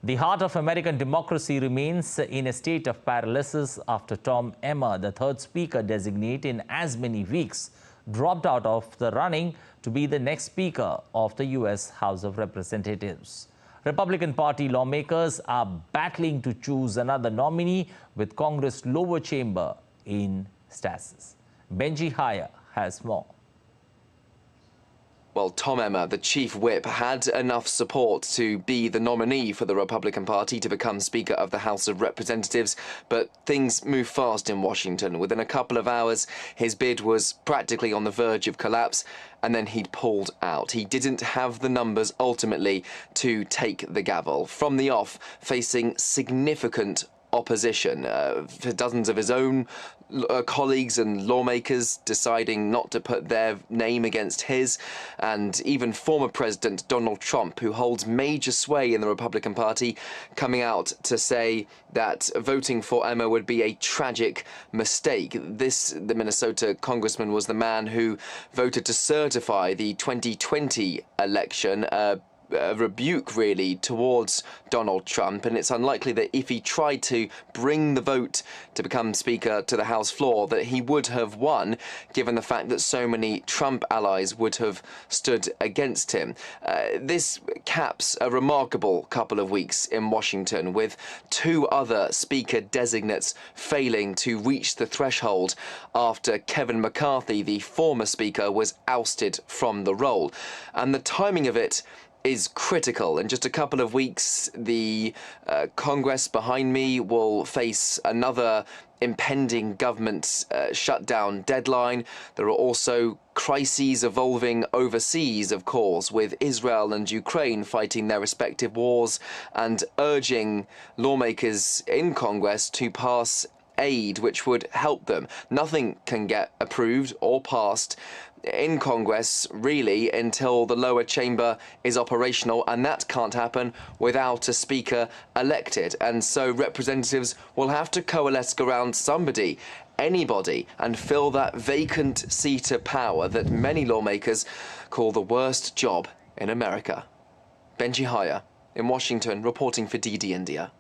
The heart of American democracy remains in a state of paralysis after Tom Emmer, the third speaker designate in as many weeks, dropped out of the running to be the next Speaker of the U.S. House of Representatives. Republican Party lawmakers are battling to choose another nominee with Congress lower chamber in stasis. Benji Hyer has more. Well, Tom Emmer, the chief whip, had enough support to be the nominee for the Republican Party to become Speaker of the House of Representatives, but things move fast in Washington. Within a couple of hours, his bid was practically on the verge of collapse, and then he'd pulled out. He didn't have the numbers ultimately to take the gavel. From the off, facing significant opposition, for dozens of his own colleagues and lawmakers deciding not to put their name against his, and even former President Donald Trump, who holds major sway in the Republican Party, coming out to say that voting for Emmer would be a tragic mistake. The Minnesota congressman was the man who voted to certify the 2020 election, a rebuke really towards Donald Trump, and it's unlikely that if he tried to bring the vote to become Speaker to the House floor that he would have won, given the fact that so many Trump allies would have stood against him. This caps a remarkable couple of weeks in Washington, with two other Speaker designates failing to reach the threshold after Kevin McCarthy, the former Speaker, was ousted from the role. And the timing of it is critical. In just a couple of weeks, the Congress behind me will face another impending government shutdown deadline. There are also crises evolving overseas, of course, with Israel and Ukraine fighting their respective wars and urging lawmakers in Congress to pass aid which would help them. Nothing can get approved or passed in Congress, really, until the lower chamber is operational, and that can't happen without a Speaker elected. And so representatives will have to coalesce around somebody, anybody, and fill that vacant seat of power that many lawmakers call the worst job in America. Benji Hyer in Washington, reporting for DD India.